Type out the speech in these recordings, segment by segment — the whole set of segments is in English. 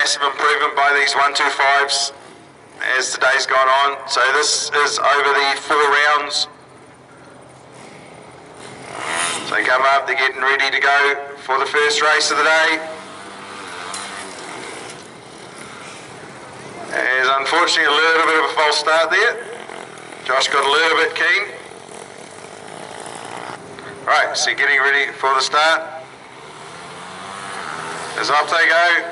massive improvement by these 125s as the day's gone on. So this is over the 4 rounds. So they come up, they're getting ready to go for the first race of the day. There's unfortunately a little bit of a false start there. Josh got a little bit keen. Right, so getting ready for the start. As off they go.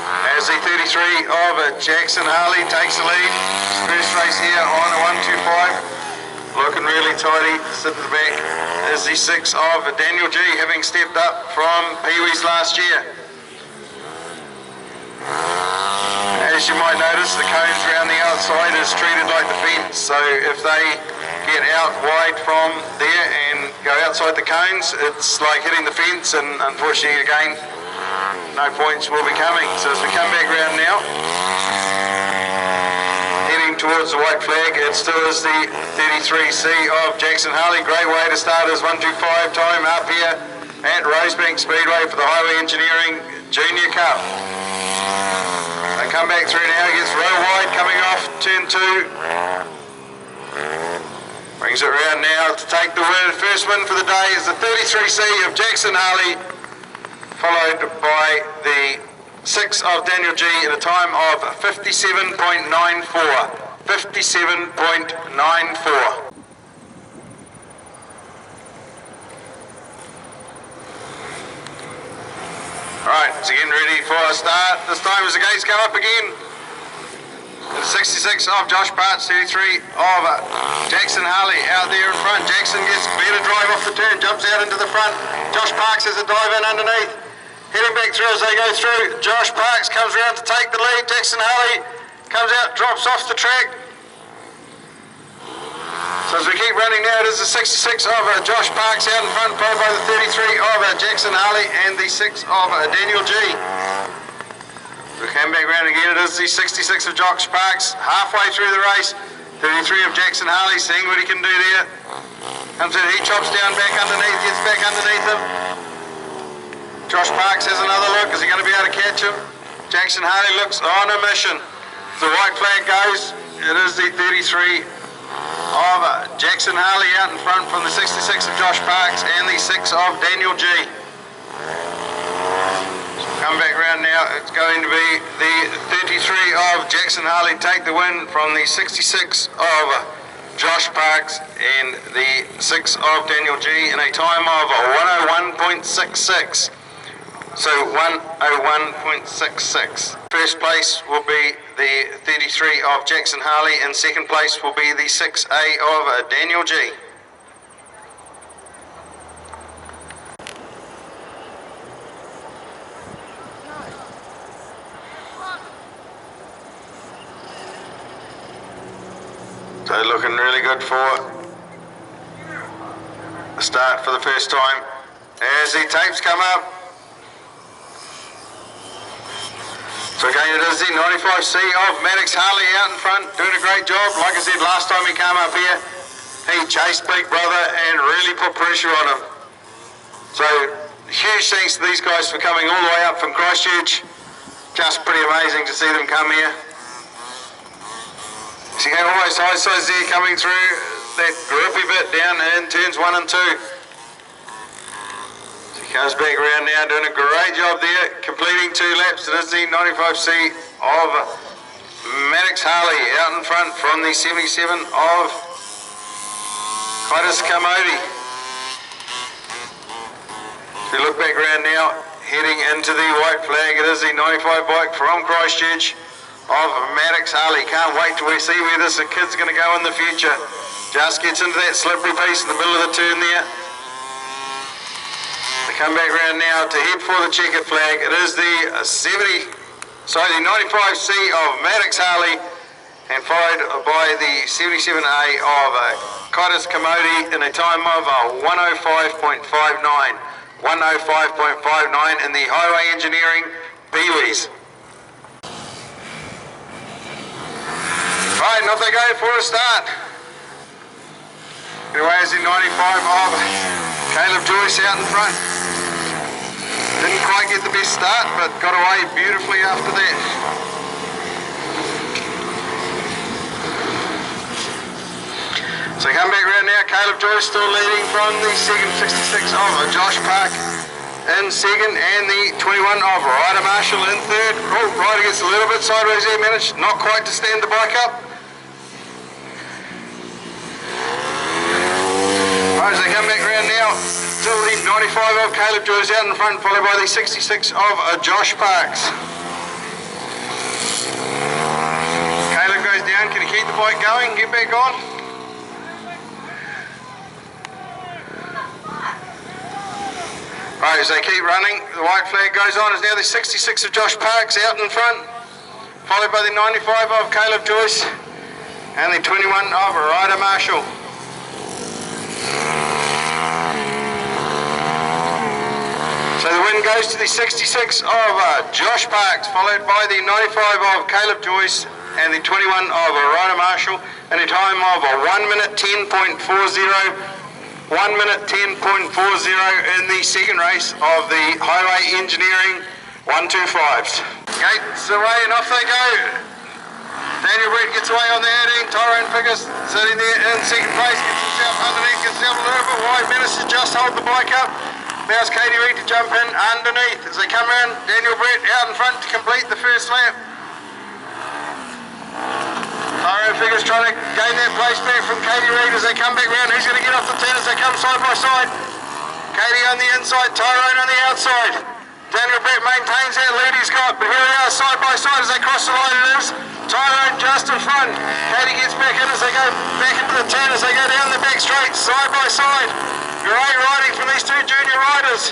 As the 33 of Jackson Harley takes the lead. First race here on a 125. Looking really tidy, sit at the back. Is the 6 of Daniel G, having stepped up from Pee-wee's last year. As you might notice, the cones around the outside is treated like the fence, so if they get out wide from there and go outside the cones, it's like hitting the fence, and unfortunately again, no points will be coming. So as we come back round now, heading towards the white flag, it still is the 33C of Jackson Harley. Great way to start his 125 time up here at Rosebank Speedway for the Highway Engineering Junior Cup. They come back through now, gets real wide coming off turn 2. Brings it around now to take the win. First win for the day is the 33C of Jackson Harley, followed by the 6 of Daniel G at a time of 57.94. 57.94. Right, so getting ready for a start. This time as the gates come up again. The 66 of Josh Parks, 33 of Jackson Harley out there in front. Jackson gets a better drive off the turn, jumps out into the front. Josh Parks has a dive in underneath. Heading back through as they go through. Josh Parks comes around to take the lead. Jackson Harley comes out, drops off the track. So as we keep running now, it is the 66 of Josh Parks out in front, followed by the 33 of Jackson Harley and the 6 of Daniel G. We come back round again, it is the 66 of Josh Parks, halfway through the race. 33 of Jackson Harley, seeing what he can do there. Comes in, he chops down back underneath, gets back underneath him. Josh Parks has another look, is he going to be able to catch him? Jackson Harley looks on a mission. The white flag goes, it is the 33 of Jackson Harley out in front from the 66 of Josh Parks and the 6 of Daniel G. Come back round now, it's going to be the 33 of Jackson Harley take the win from the 66 of Josh Parks and the 6 of Daniel G in a time of 101.66. So 101.66. First place will be the 33 of Jackson Harley and second place will be the 6A of Daniel G. So looking really good for the start for the first time. As the tapes come up. So again, it is the 95C of Maddox Harley out in front, doing a great job. Like I said, last time he came up here, he chased Big Brother and really put pressure on him. So huge thanks to these guys for coming all the way up from Christchurch. Just pretty amazing to see them come here. So you have almost high sides there coming through that grippy bit down in turns 1 and 2. Comes back around now, doing a great job there, completing 2 laps. It is the 95C of Maddox Harley out in front from the 77 of Titus Kamodi. If we look back around now, heading into the white flag, it is the 95 bike from Christchurch of Maddox Harley. Can't wait till we see where this kid's going to go in the future. Just gets into that slippery piece in the middle of the turn there. Come back around now to head for the checkered flag. It is the 95C of Maddox Harley and followed by the 77A of Titus Kamodi in a time of 105.59. 105.59 in the Highway Engineering Pee-wees. Right, and off they go for a start. Anyway, it's the 95 of Caleb Joyce out in front. Didn't quite get the best start, but got away beautifully after that. So come back around now, Caleb Joyce still leading from the second 66 of Josh Park in second, and the 21 of Ryder Marshall in third. Oh, Ryder gets a little bit sideways there, managed not quite to stand the bike up. Right, as they come back around now, still the 95 of Caleb Joyce out in front, followed by the 66 of Josh Parks. Caleb goes down, can he keep the bike going, get back on? Right, as they keep running, the white flag goes on. Is now the 66 of Josh Parks out in front, followed by the 95 of Caleb Joyce and the 21 of Ryder Marshall. So the win goes to the 66 of Josh Parks, followed by the 95 of Caleb Joyce and the 21 of Ryder Marshall, and a time of 1 minute 10.40. 1 minute 10.40 in the second race of the Highway Engineering 125s. Gates away and off they go. Daniel Brett gets away on the 18. Tyrone Figgers sitting there in second place, gets himself underneath, gets himself a little bit wide. Manages to just hold the bike up. Allows Katie Reid to jump in underneath. As they come around, Daniel Brett out in front to complete the first lap. Tyrone Figgers trying to gain that place back from Katie Reid as they come back round. Who's going to get off the turn as they come side by side? Katie on the inside, Tyrone on the outside. Daniel Brett maintains that lead he's got, but here they are side by side as they cross the line. It is Tyrone just in front. Katie gets back in as they go back into the turn as they go down the back straight, side by side. Great riding from these two junior riders.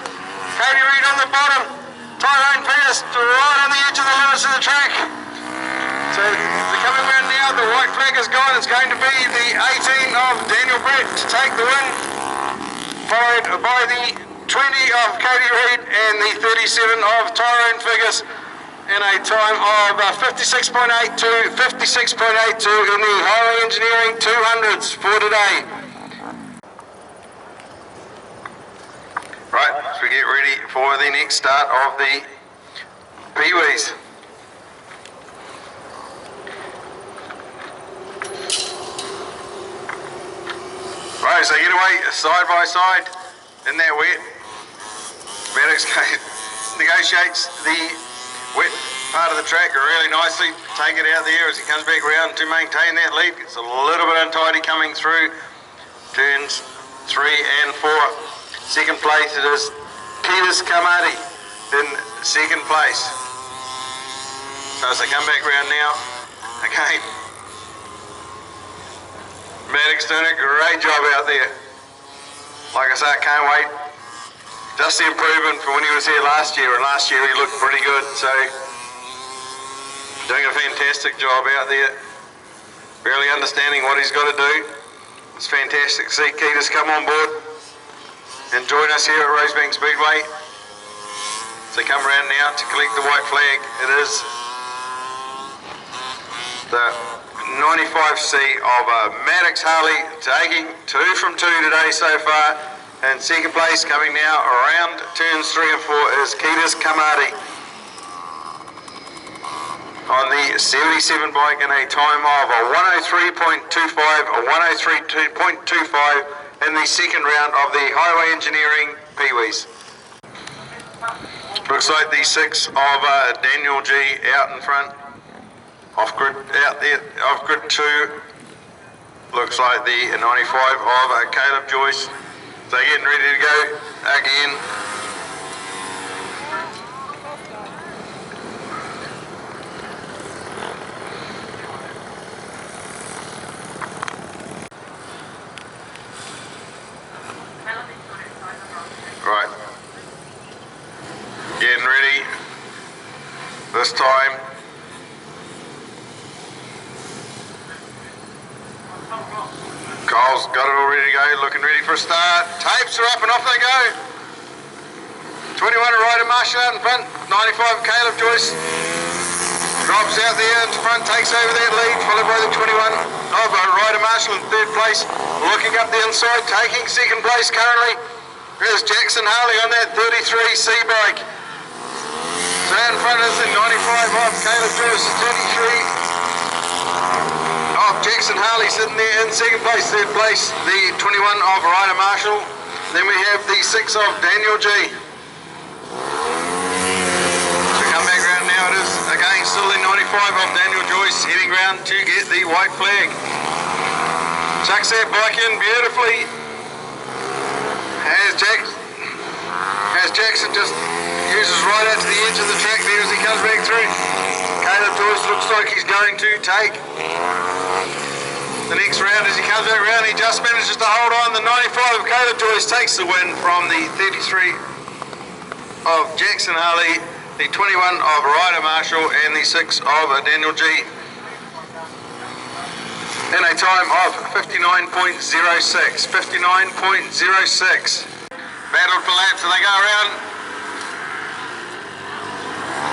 Katie Reid on the bottom, Tyrone Figgers right on the edge of the limits of the track. So they're coming around now, the white flag is gone. It's going to be the 18 of Daniel Brett to take the win, followed by the 20 of Katie Reid and the 37 of Tyrone Figgers in a time of 56.82 in the Highway Engineering 200s for today. Right, as we get ready for the next start of the Speedways. Right, so get away side by side in that wet. Maddox negotiates the wet part of the track really nicely, take it out there as he comes back round to maintain that lead. It's a little bit untidy coming through turns 3 and 4. Second place it is Kevis Kamadi in second place. So as they come back round now, again, Maddox doing a great job out there. Like I say, I can't wait. Just the improvement from when he was here last year, and last year he looked pretty good, so doing a fantastic job out there. Really understanding what he's got to do. It's fantastic to see Ketis come on board and join us here at Rosebank Speedway. So they come around now to collect the white flag. It is the 95C of Maddox Harley, taking 2 from 2 today so far, and second place coming now around turns 3 and 4 is Ketis Kamadi on the 77 bike in a time of 103.25, 103.25 in the second round of the Highway Engineering Peewees. Looks like the 6 of Daniel G out in front. Off grid out there, off grid 2, looks like the 95 of Caleb Joyce. So getting ready to go again. Right, getting ready this time. Cole's got it all ready to go, looking ready for a start. Tapes are up and off they go. 21 Ryder Marshall out in front, 95 Caleb Joyce. Drops out there into front, takes over that lead, followed by the 21 of Ryder Marshall in third place. Looking up the inside, taking second place currently is Jackson Harley on that 33C bike. So out in front is the 95 of Caleb Joyce, 33 of Jackson Harley sitting there in second place. Third place, the 21 of Ryder Marshall. Then we have the 6 of Daniel G. So come back round now, it is again still the 95 of Daniel Joyce heading round to get the white flag. Chucks that bike in beautifully. As Jackson just uses right out to the edge of the track there as he comes back through. Caleb Joyce looks like he's going to take the next round as he comes back round. He just manages to hold on. The 95 of Caleb Joyce takes the win from the 33 of Jackson Harley, the 21 of Ryder Marshall and the 6 of Daniel G. In a time of 59.06. 59.06. Battle for laps and they go around.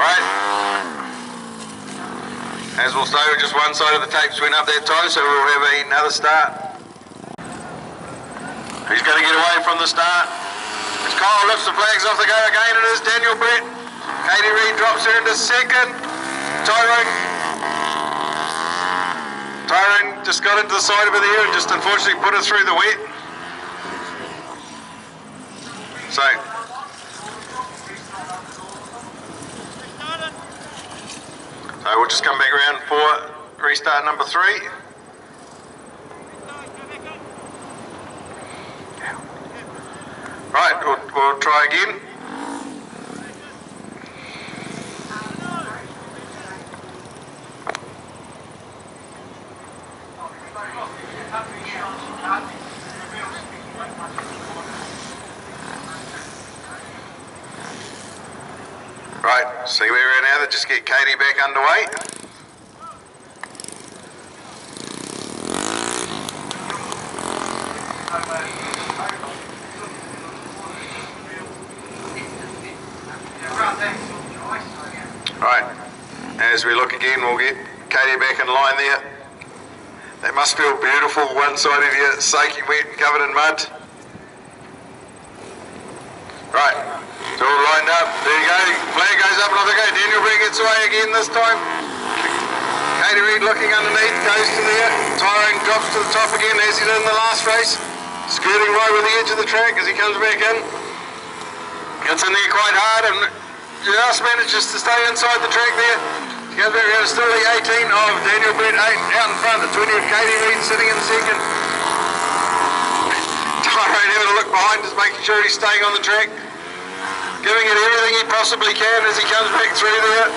Right. As we'll say, just one side of the tapes went up that time, so we'll have another start. Who's going to get away from the start? As Kyle lifts the flags off the go again, it is Daniel Brett. Katie Reid drops her into second. Tyrone just got into the side over there and just unfortunately put her through the wet. So we'll just come back around for restart number 3. Right, we'll try again. Right, see where we're now, just get Katie back underway. Right, as we look again, we'll get Katie back in line there. That must feel beautiful, one side of you soaking wet and covered in mud. Right, so all lined up, there you go, flag goes up and off they go. Daniel Brett gets away again this time. Katie Reid looking underneath, goes to there. Tyrone drops to the top again as he did in the last race. Skirting right with the edge of the track as he comes back in. Gets in there quite hard and just manages to stay inside the track there. He goes back around, still the 18 of Daniel Brett out in front, the 20 of Katie Reid sitting in second. Tyrone having a look behind, just making sure he's staying on the track. Giving it everything he possibly can as he comes back through there.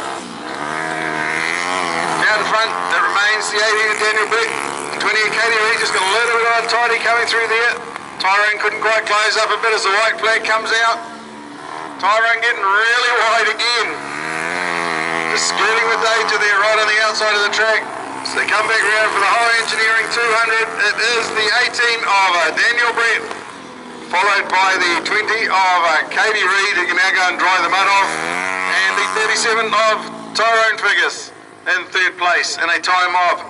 Down in front, it remains the 18 of Daniel Brett. The 20 of Katie Reid just got a little bit untidy coming through there. Tyrone couldn't quite close up a bit as the white flag comes out. Tyrone getting really wide again. Just skirting with danger there right on the outside of the track. So they come back around for the whole engineering 200. It is the 18 of Daniel Brett, followed by the 20 of Katie Reid, who can now go and dry the mud off, and the 37 of Tyrone Figgis in third place in a time of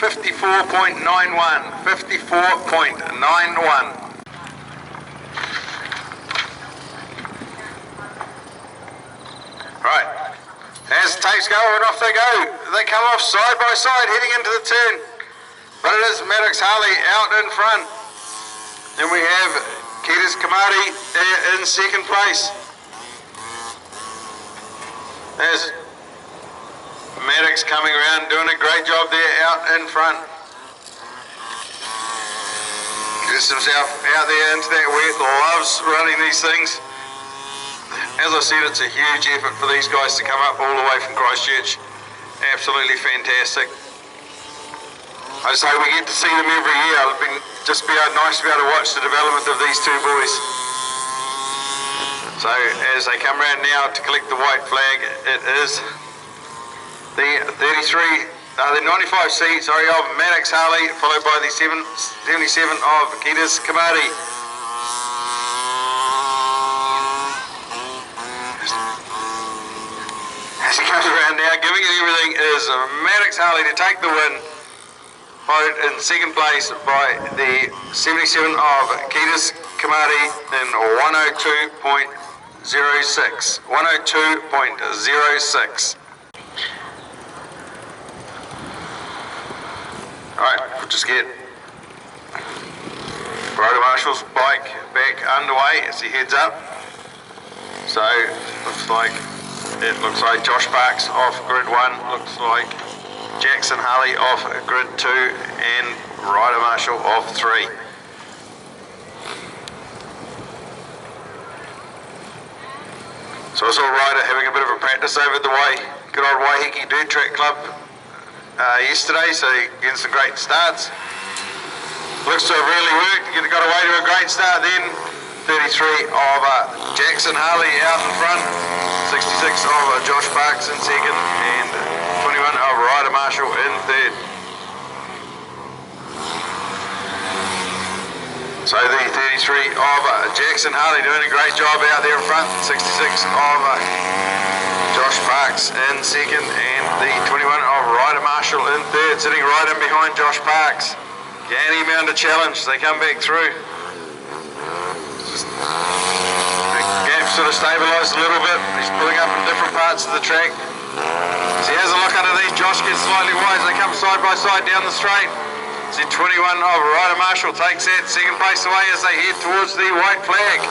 54.91. 54.91. Right. As the tapes go, and off they go. They come off side by side, heading into the turn. But it is Maddox Harley out in front. Then we have Ketis Kamari in second place. There's Maddox coming around, doing a great job there out in front. Gets himself out there into that wet, loves running these things. As I said, it's a huge effort for these guys to come up all the way from Christchurch. Absolutely fantastic. I say we get to see them every year. It'll be just nice to be able to watch the development of these two boys. So as they come around now to collect the white flag, it is the 95C, of Maddox Harley, followed by the 77 of Ketis Kamari. As he comes around now, giving it everything, is Maddox Harley to take the win, followed in second place by the 77 of Ketis Kamari in 102.9. 102.06. 102.06. Alright, we'll just get Rotor Marshall's bike back underway as he heads up. So, it looks like Josh Parks off grid 1, looks like Jackson Harley off grid 2, and Rotor Marshall off 3. So I saw Ryder having a bit of a practice over at the good old Waiheke Dirt Track Club yesterday, so he getting some great starts. Looks to have really worked, got away to a great start then. 33 of Jackson Harley out in front, 66 of Josh Parks in second, and 21 of Ryder Marshall in third. So the 33 of Jackson Harley doing a great job out there in front, 66 of Josh Parks in second, and the 21 of Ryder Marshall in third, sitting right in behind Josh Parks. Ganny mounted a challenge, they come back through. The gap sort of stabilised a little bit, he's pulling up in different parts of the track. So he has a look underneath, Josh gets slightly wide as they come side by side down the straight. See 21 of Ryder Marshall takes that second place away as they head towards the white flag.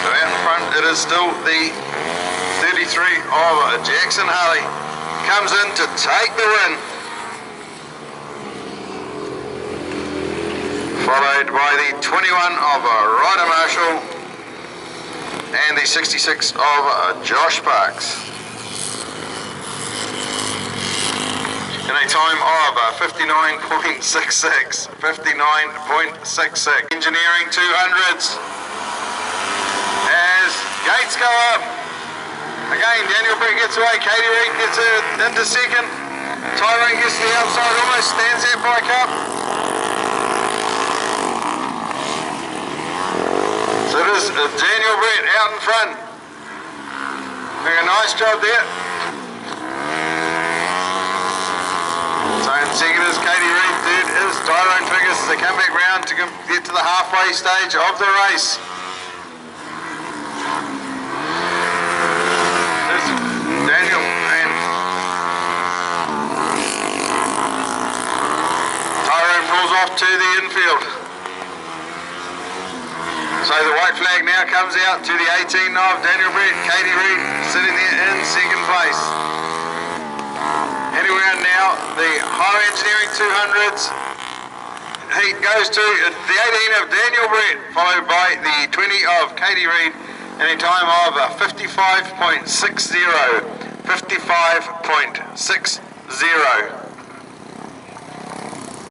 So out in front it is still the 33 of Jackson Harley. Comes in to take the win. Followed by the 21 of Ryder Marshall and the 66 of Josh Parks. In a time of 59.66. 59.66. Engineering 200s. As gates go up. Again, Daniel Brett gets away. Katie Reid gets into second. Tyrone gets to the outside, almost stands that bike up. So it is Daniel Brett out in front. Doing a nice job there. So in second is Katie Reid, third is Tyrone Figgis as they come back round to get to the halfway stage of the race. There's Daniel and Tyrone pulls off to the infield. So the white flag now comes out to the 18 of Daniel Brett, Katie Reid sitting there in second place. Anyway, now the High Engineering 200s heat goes to the 18 of Daniel Brett, followed by the 20 of Katie Reid in a time of 55.60. 55.60.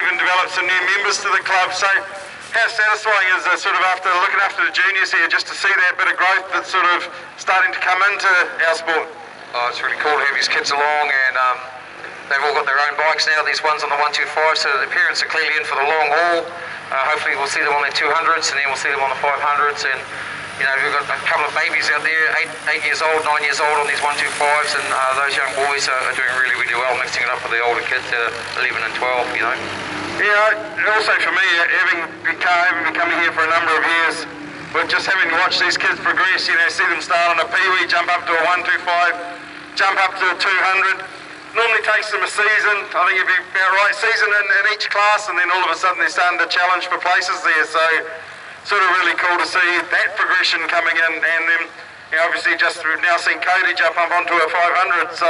We've developed some new members to the club, so how satisfying is sort of after looking after the juniors here, just to see that bit of growth that's sort of starting to come into our sport? Oh, it's really cool to have these kids along, and they've all got their own bikes now, these ones on the 125, so the parents are clearly in for the long haul. Hopefully we'll see them on their 200s, and then we'll see them on the 500s, and you know, we've got a couple of babies out there, 8 years old, 9 years old on these 125s, and those young boys are doing really, really well, mixing it up with the older kids that are 11 and 12, you know. Yeah, also for me, having been coming here for a number of years, but just having watched these kids progress, you know, see them start on a peewee, jump up to a 125, jump up to a 200. Normally takes them a season, I think it'd be about right, season in each class, and then all of a sudden they're starting to challenge for places there, so sort of really cool to see that progression coming in, and then, you know, obviously just we've now seen Cody jump up onto a 500, so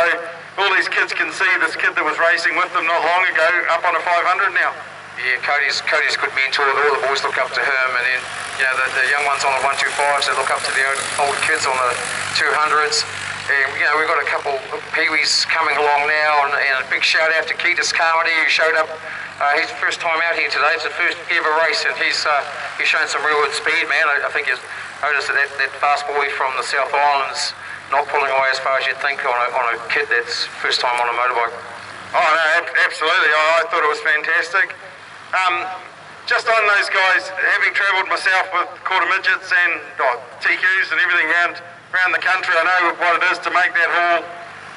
all these kids can see this kid that was racing with them not long ago up on a 500 now. Yeah, Cody's a good mentor. All the boys look up to him, and then you know the young ones on the 125s, they look up to the old kids on the 200s. And you know, we've got a couple of peewees coming along now, and a big shout out to Ketis Carmody, who showed up. His first time out here today. It's the first ever race, and he's shown some real good speed, man. I think you've noticed that fast boy from the South Islands not pulling away as far as you'd think on a kid that's first time on a motorbike. Oh no, absolutely. I thought it was fantastic. Just on those guys, having travelled myself with quarter midgets and TQs and everything around the country, I know what it is to make that haul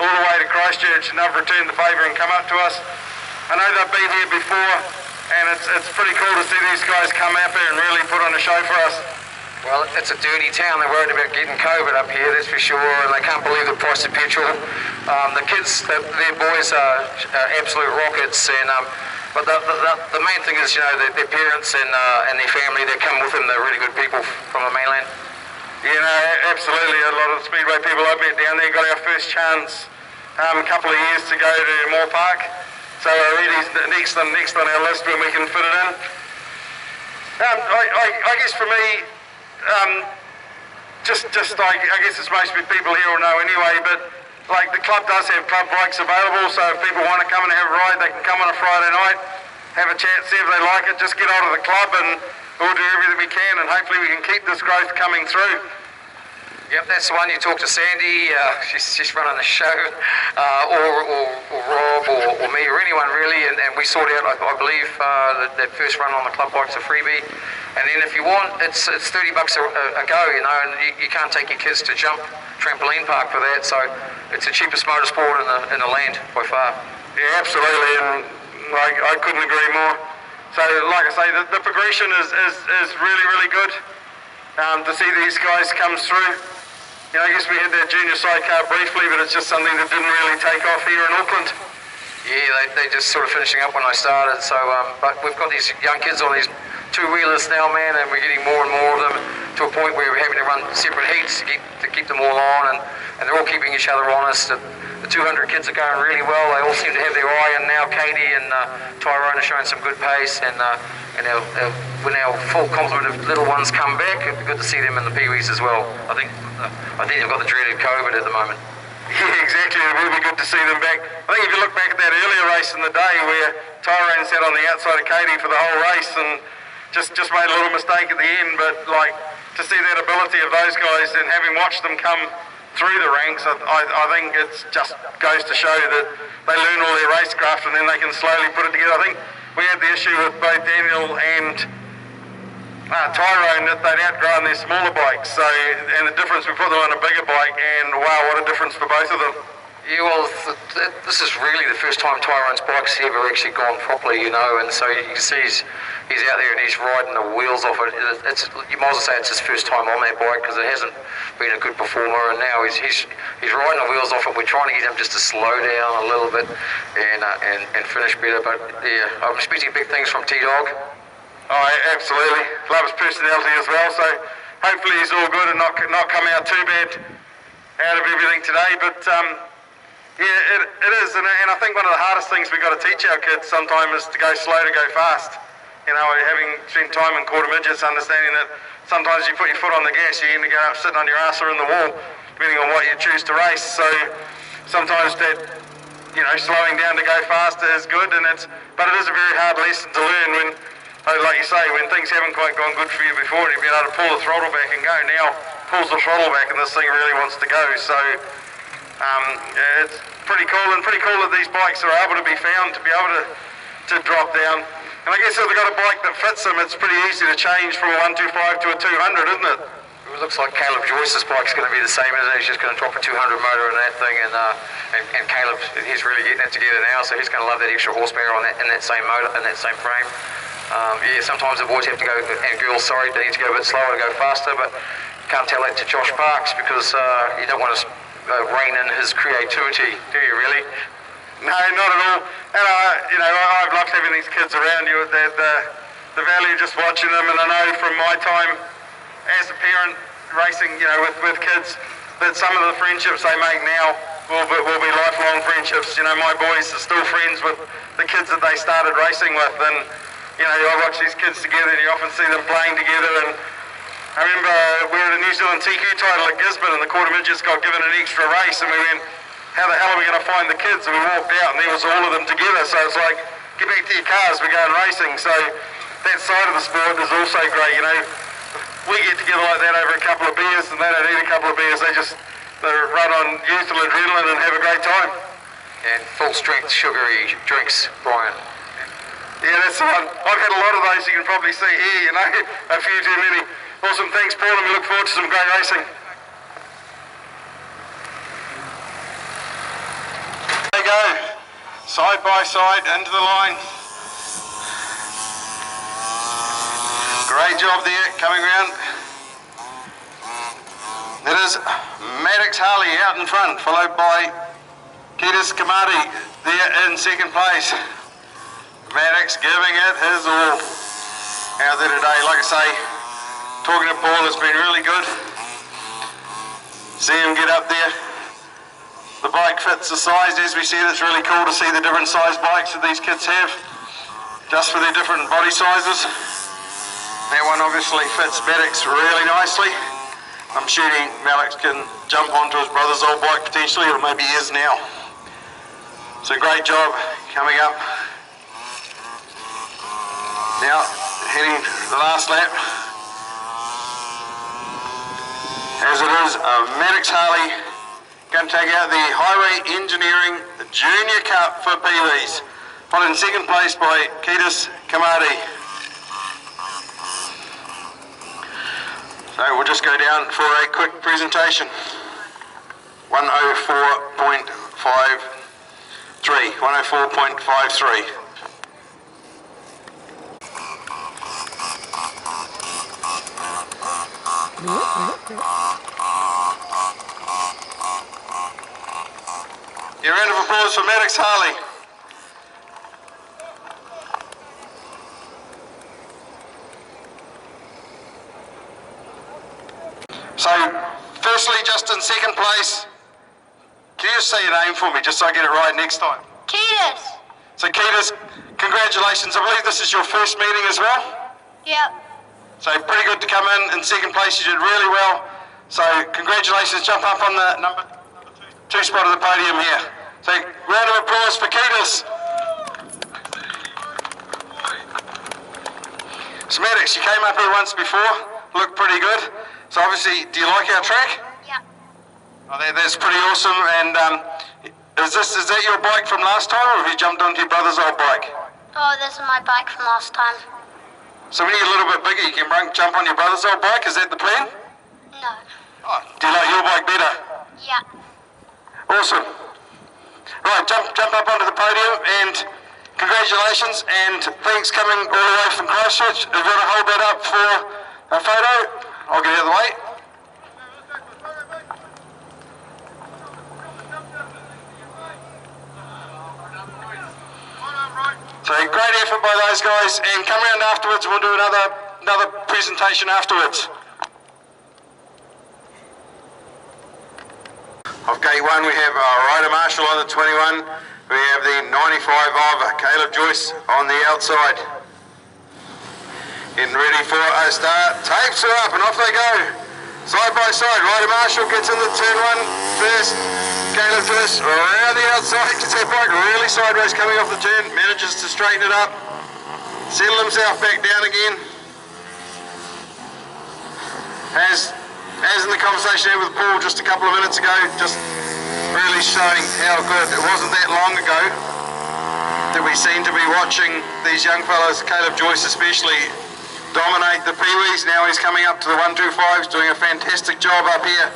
all the way to Christchurch, and they've returned the favour and come up to us. I know they've been here before, and it's pretty cool to see these guys come up here and really put on a show for us. Well, it's a dirty town. They're worried about getting COVID up here, that's for sure, and they can't believe the price of petrol. The kids, their boys are absolute rockets, and but the main thing is, you know, their parents and their family, they come with them. They're really good people from the mainland. You know, absolutely. A lot of the Speedway people I met down there got our first chance a couple of years to go to Moore Park. So really next on our list when we can fit it in. I guess for me, I guess as most people here will know anyway, but like the club does have club bikes available, so if people want to come and have a ride, they can come on a Friday night, have a chat, see if they like it, just get out of the club and we'll do everything we can, and hopefully we can keep this growth coming through. Yep, that's the one. You talk to Sandy, she's running the show, or Rob, or me, or anyone really, and we sort out, I believe, that first run on the club bike's a freebie. And then if you want, it's $30 a go, you know, and you can't take your kids to jump trampoline park for that, so it's the cheapest motorsport in the land by far. Yeah, absolutely, and I couldn't agree more. So, like I say, the progression is really, really good. To see these guys come through. You know, I guess we had that junior sidecar briefly, but it's just something that didn't really take off here in Auckland. Yeah, they just sort of finishing up when I started, so, but we've got these young kids on these two-wheelers now, man, and we're getting more and more of them to a point where we're having to run separate heats to keep them all on, and they're all keeping each other honest. The 200 kids are going really well. They all seem to have their eye, and now Katie and Tyrone are showing some good pace, and when our full complement of little ones come back, it'd be good to see them in the Pee-wees as well. I think they've got the dreaded COVID at the moment. Yeah, exactly. It will be good to see them back. I think if you look back at that earlier race in the day where Tyrone sat on the outside of Katie for the whole race and just made a little mistake at the end, but like to see that ability of those guys and having watched them come through the ranks, I think it just goes to show that they learn all their racecraft and then they can slowly put it together. I think we had the issue with both Daniel and Tyrone that they'd outgrown their smaller bikes, so, and the difference, we put them on a bigger bike, and wow, what a difference for both of them. Yeah, well, this is really the first time Tyrone's bike's ever actually gone properly, you know, and so you can see he's out there and he's riding the wheels off it. You might as well say it's his first time on that bike because it hasn't been a good performer, and now he's riding the wheels off it. We're trying to get him just to slow down a little bit and finish better, but yeah, I'm expecting big things from T-Dog. Oh, absolutely. Love his personality as well, so hopefully he's all good and not come out too bad out of everything today, but yeah, it is, and I think one of the hardest things we've got to teach our kids sometimes is to go slow to go fast. You know, having spent time in quarter midgets, understanding that sometimes you put your foot on the gas, you end up going up sitting on your ass or in the wall, depending on what you choose to race. So sometimes that, you know, slowing down to go faster is good, but it is a very hard lesson to learn when, like you say, when things haven't quite gone good for you before and you've been able to pull the throttle back and go, now pulls the throttle back and this thing really wants to go. So it's pretty cool, and pretty cool that these bikes are able to be found to be able to drop down. And I guess if they've got a bike that fits them, it's pretty easy to change from a 125 to a 200, isn't it? It looks like Caleb Joyce's bike's going to be the same, isn't it? He's just going to drop a 200 motor in that thing, and Caleb, he's really getting it together now, so he's going to love that extra horsepower in that same motor, in that same frame. Yeah, sometimes the boys have to go, and girls, sorry, they need to go a bit slower to go faster, but you can't tell that to Josh Parks because you don't want to rein in his creativity, do you really? No, not at all. And you know, I've loved having these kids around you. The value just watching them, and I know from my time as a parent racing, you know, with kids, that some of the friendships they make now will be lifelong friendships. You know, my boys are still friends with the kids that they started racing with, and you know, I watch these kids together, and you often see them playing together. And I remember we were at a New Zealand TQ title at Gisborne, and the quarter midgets got given an extra race, and we went, how the hell are we going to find the kids? And we walked out and there was all of them together, so it's like, get back to your cars, we're going racing. So that side of the sport is also great, you know. We get together like that over a couple of beers, and they don't need a couple of beers, they run on youth and adrenaline and have a great time. And full strength sugary drinks, Brian. Yeah, that's the one. I've had a lot of those you can probably see here, you know, a few too many. Awesome, thanks Paul, and we look forward to some great racing. There you go, side by side, into the line. Great job there, coming round. It is Maddox Harley out in front, followed by Ketis Kamari there in second place. Maddox giving it his all out there today. Like I say, talking to Paul has been really good. See him get up there. The bike fits the size. As we said, it's really cool to see the different size bikes that these kids have, just for their different body sizes. That one obviously fits Maddox really nicely. I'm shooting Maddox can jump onto his brother's old bike potentially, or maybe he is now. So great job coming up. Now heading the last lap. As it is, Maddox Harley going to take out the Highway Engineering Junior Cup for Peewees, followed in second place by Ketis Kamari. So we'll just go down for a quick presentation. 104.53. 104.53. A round of applause for Maddox Harley. So, firstly, just in second place, can you just say your name for me, just so I get it right next time? Ketis. So, Ketis, congratulations. I believe this is your first meeting as well? Yep. So, pretty good to come in second place. You did really well. So, congratulations. Jump up on the number two spot of the podium here. So, round of applause for Ketis. So, Maddox, you came up here once before. Looked pretty good. So obviously, do you like our track? Yeah. Oh, that's pretty awesome. And is that your bike from last time, or have you jumped onto your brother's old bike? Oh, this is my bike from last time. So when you're a little bit bigger, you can jump on your brother's old bike. Is that the plan? No. Oh, do you like your bike better? Yeah. Awesome. Right, jump up onto the podium, and congratulations, and thanks coming all the way from Christchurch. If you want to hold that up for a photo, I'll get out of the way. So great effort by those guys, and come around afterwards. We'll do another presentation afterwards. Of gate 1 we have Ryder Marshall on the 21. We have the 95 of Caleb Joyce on the outside. Getting ready for a start. Tapes are up and off they go. Side by side, Ryder Marshall gets in the turn 1 first. Caleb Joyce around the outside, gets that bike really sideways coming off the turn, manages to straighten it up, settle himself back down again. As in the conversation I had with Paul just a couple of minutes ago, just really showing how good. It wasn't that long ago that we seem to be watching these young fellows, Caleb Joyce especially, dominate the Peewees. Now he's coming up to the 125s, doing a fantastic job up here.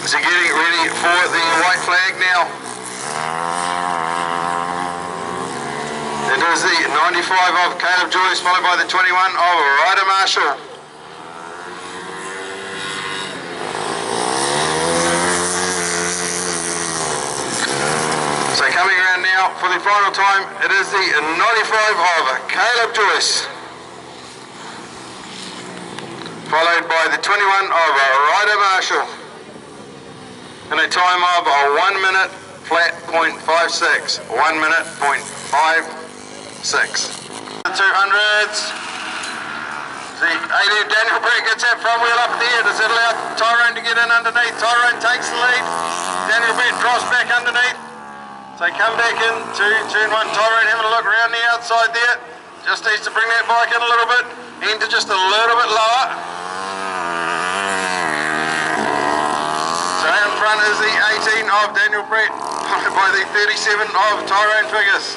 So getting ready for the white flag now. It is the 95 of Caleb Joyce, followed by the 21 of Ryder Marshall. So coming around now for the final time, it is the 95 of Caleb Joyce, followed by the 21 of Ryder Marshall, in a time of 1 minute flat .56. 1 minute .56. The 200s. The 80 Daniel Brett gets that front wheel up there. Does it allow Tyrone to get in underneath? Tyrone takes the lead. Daniel Brett drops back underneath. So come back in to turn 1. Tyrone having a look around the outside there. Just needs to bring that bike in a little bit. Into just a little bit lower. So in front is the 18 of Daniel Brett, followed by the 37 of Tyrone Figures.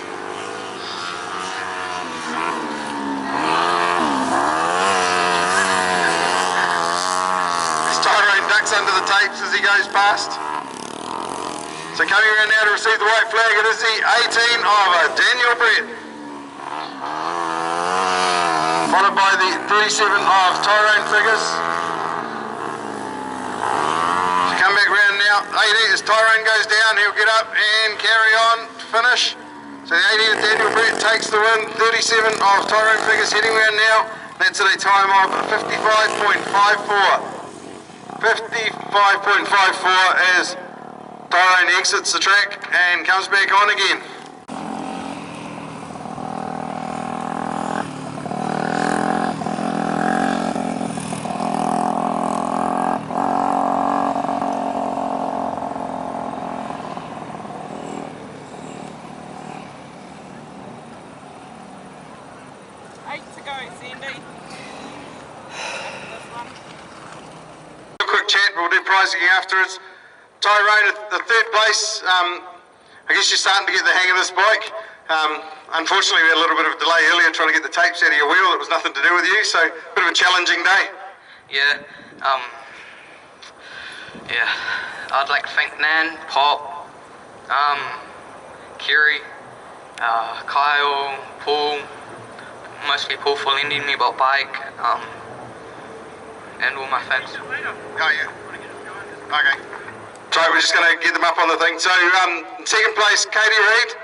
As Tyrone ducks under the tapes as he goes past. So coming around now to receive the white flag, it is the 18 of Daniel Brett, followed by the 37 of Tyrone Figures. now. 80 as Tyrone goes down, he'll get up and carry on to finish. So the 80 of Daniel Brett takes the win. 37 of Tyrone Figures heading round now. That's at a time of 55.54. 55.54 as Tyrone exits the track and comes back on again. We'll do pricing afterwards. Tyrone at the third place. I guess you're starting to get the hang of this bike. Unfortunately, we had a little bit of a delay earlier trying to get the tapes out of your wheel. It was nothing to do with you, so a bit of a challenging day. Yeah. I'd like to thank Nan, Pop, Kiri, Kyle, Paul, mostly Paul for lending me about bike, and all my fans. Oh yeah. Okay. So we're just going to get them up on the thing. So second place, Katie Reid.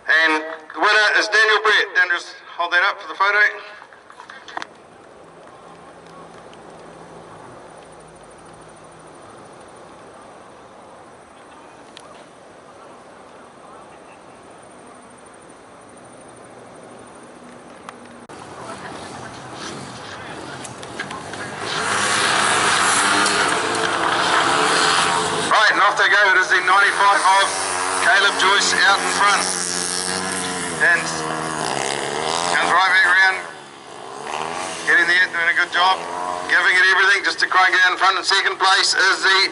And the winner is Daniel Brett. Dan, just hold that up for the photo. Off they go. It is the 95 of Caleb Joyce out in front. And comes right back around, getting there, doing a good job, giving it everything just to try and get out in front. In second place is the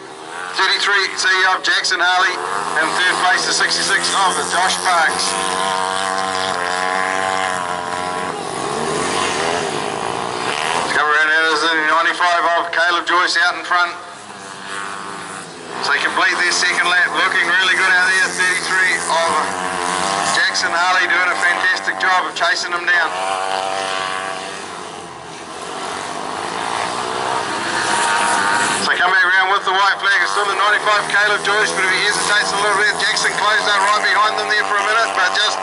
33C of Jackson Harley, and third place the 66 of Josh Parks. Come around, it is the 95 of Caleb Joyce out in front. So they complete their second lap, looking really good out there. 33 of Jackson Harley doing a fantastic job of chasing them down. So come back around with the white flag. It's still the 95 Caleb Joyce, but if he hesitates a little bit, Jackson closed out right behind them there for a minute, but just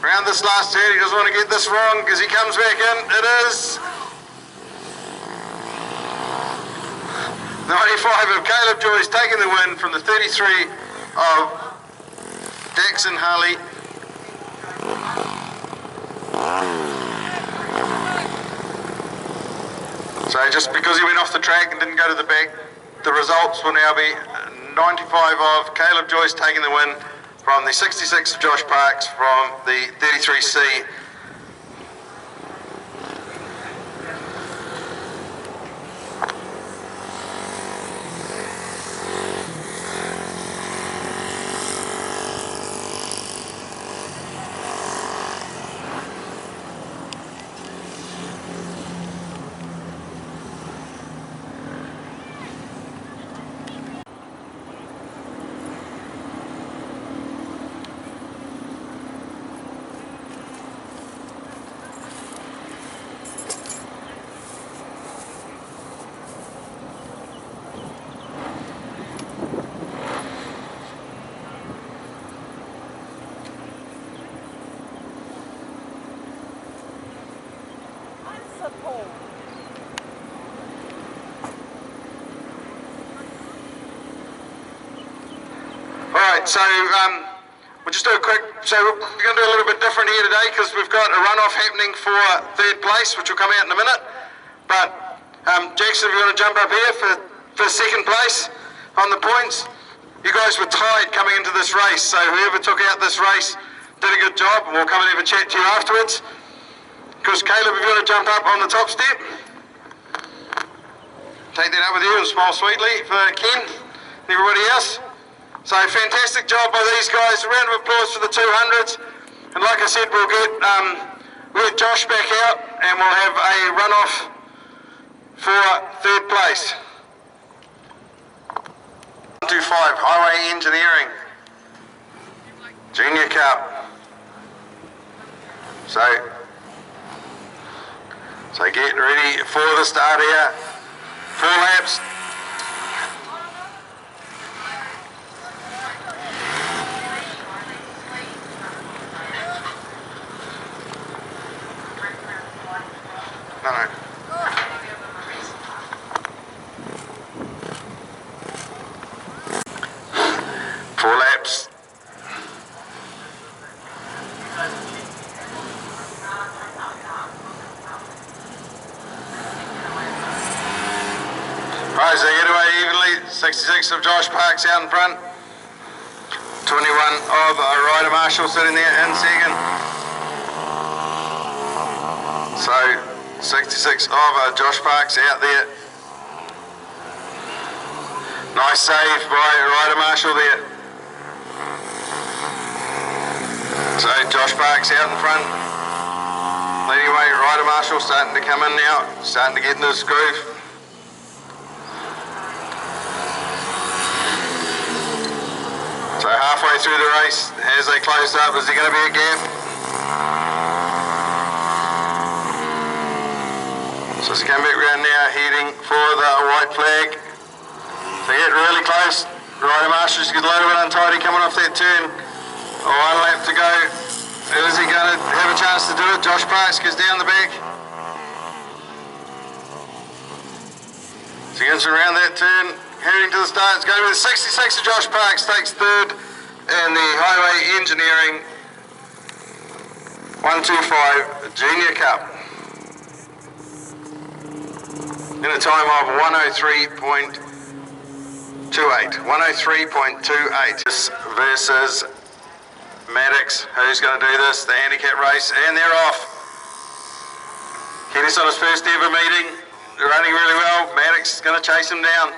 around this last turn, he doesn't want to get this wrong because he comes back in. It is 95 of Caleb Joyce taking the win from the 33 of Jackson Harley. So just because he went off the track and didn't go to the back, the results will now be 95 of Caleb Joyce taking the win from the 66 of Josh Parks from the 33C. So we'll just do a quick, so we're going to do a little bit different here today because we've got a runoff happening for third place, which will come out in a minute. But Jackson, if you want to jump up here for second place on the points, you guys were tied coming into this race, so whoever took out this race did a good job, and we'll come and have a chat to you afterwards. Because Caleb, if you want to jump up on the top step, take that up with you and smile sweetly for Ken and everybody else. So fantastic job by these guys. A round of applause for the 200s. And like I said, we'll get Josh back out and we'll have a runoff for third place. 125 Highway Engineering Junior Cup. So get ready for the start here. 4 laps. No. 4 laps. Right, so get away evenly. 66 of Josh Parks out in front. 21 of Ryder Marshall sitting there in second. So 66 of Josh Parks out there. Nice save by Ryder Marshall there. So Josh Parks out in front. Leading away, Ryder Marshall starting to come in now, starting to get in his groove. So halfway through the race, as they closed up, is there going to be a gap? So as they come back around now, heading for the white flag. They get really close. Ryder Marshall just gets a little bit untidy coming off that turn. 1 lap to go. Is he going to have a chance to do it? Josh Parks goes down the back. So he gets around that turn, heading to the start. It's going to be the 66 of Josh Parks, takes third in the Highway Engineering 125 Junior Cup. In a time of 103.28. 103.28 versus Maddox, who's going to do this, the handicap race, and they're off. Kenny's on his first ever meeting, they're running really well. Maddox is going to chase him down.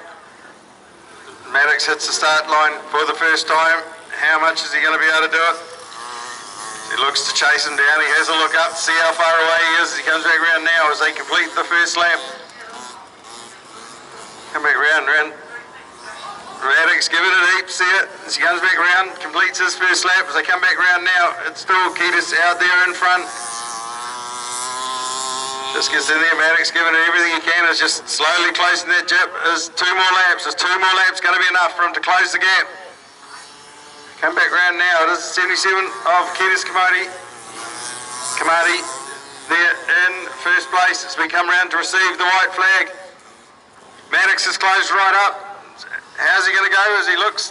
Maddox hits the start line for the first time. How much is he going to be able to do it? He looks to chase him down, he has a look up to see how far away he is as he comes back around now as they complete the first lap. Come back round. Maddox giving it a heap, see it, as he comes back round, completes his first lap. As they come back round now, it's still Ketis out there in front. Just gets in there, Maddox giving it everything he can, is just slowly closing that gap. There's 2 more laps, going to be enough for him to close the gap. Come back round now, it is 77 of Ketis Kamadi there in first place as we come round to receive the white flag. Maddox is closed right up. How's he going to go as he looks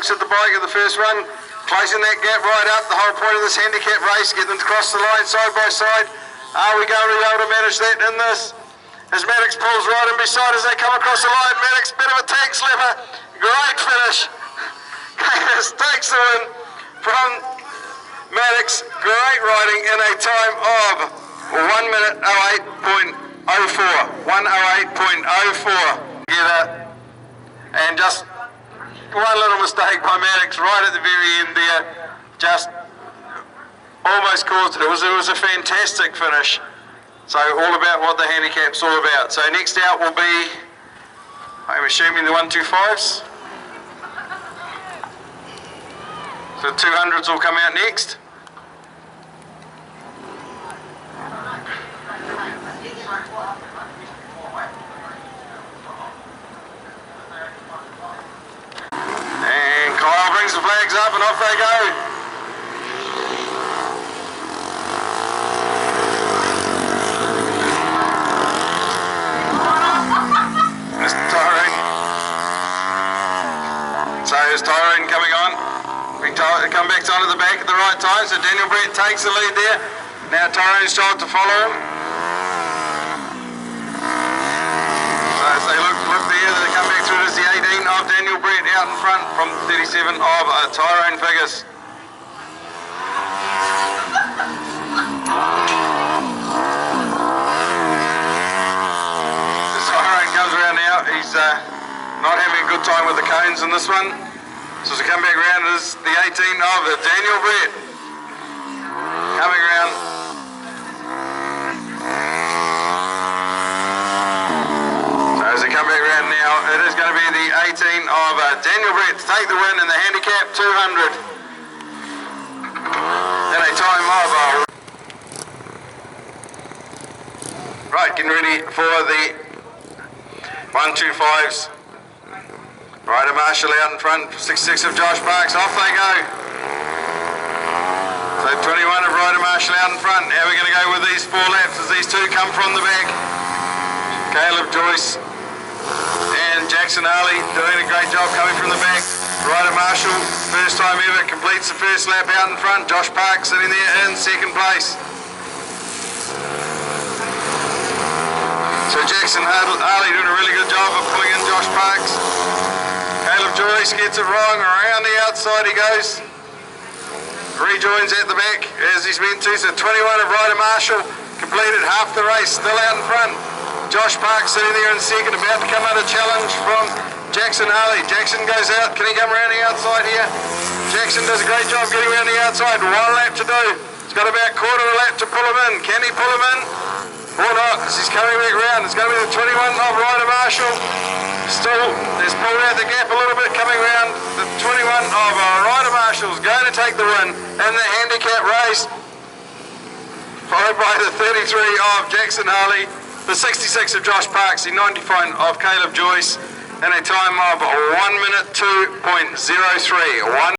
at the bike at the first run, closing that gap right up. The whole point of this handicap race, getting them to cross the line side by side. Are we going to be able to manage that in this? As Maddox pulls right in beside as they come across the line, Maddox, bit of a tank slipper, great finish. Ketis takes the win from Maddox, great riding in a time of 1 minute 08.04. 108.04. And just one little mistake by Maddox right at the very end there, just almost caused it. It was a fantastic finish. So all about what the handicap's all about. So next out will be, I'm assuming, the 125s. So the 200s will come out next. And Kyle brings the flags up and off they go. There's Tyrone. So there's Tyrone coming on. We come back on at the back at the right time, so Daniel Brett takes the lead there. Now Tyrone's told to follow him. So as they look there, they come back through. There's the 18 of Daniel Brett out in front from 37 of Tyrone Figures. As Tyrone comes around now, he's not having a good time with the cones in this one. So as we come back around, it is the 18 of Daniel Brett coming around. So as they come back around now, it is going to be the 18 of Daniel Brett to take the win in the handicap 200 in a time of right, getting ready for the 125s. Ryder Marshall out in front, 66 of Josh Parks, off they go. So 21 of Ryder Marshall out in front. Now we're going to go with these 4 laps as these two come from the back. Caleb Joyce and Jackson Harley doing a great job coming from the back. Ryder Marshall, first time ever, completes the first lap out in front. Josh Parks sitting there in second place. So Jackson Harley doing a really good job of pulling in Josh Parks. Caleb Joyce gets it wrong, around the outside he goes. Rejoins at the back as he's meant to. So 21 of Ryder Marshall completed half the race, still out in front. Josh Parks sitting there in second, about to come under challenge from Jackson Harley. Jackson goes out, can he come around the outside here? Jackson does a great job getting around the outside, 1 lap to do. He's got about quarter of a lap to pull him in. Can he pull him in? Or not, as he's coming back round. It's going to be the 21 of Ryder Marshall. Still, there's pulled out the gap a little bit coming round. The 21 of Ryder Marshall is going to take the win in the handicap race. Followed by the 33 of Jackson Harley, the 66 of Josh Parks, the 95 of Caleb Joyce, and a time of 1 minute 2.03.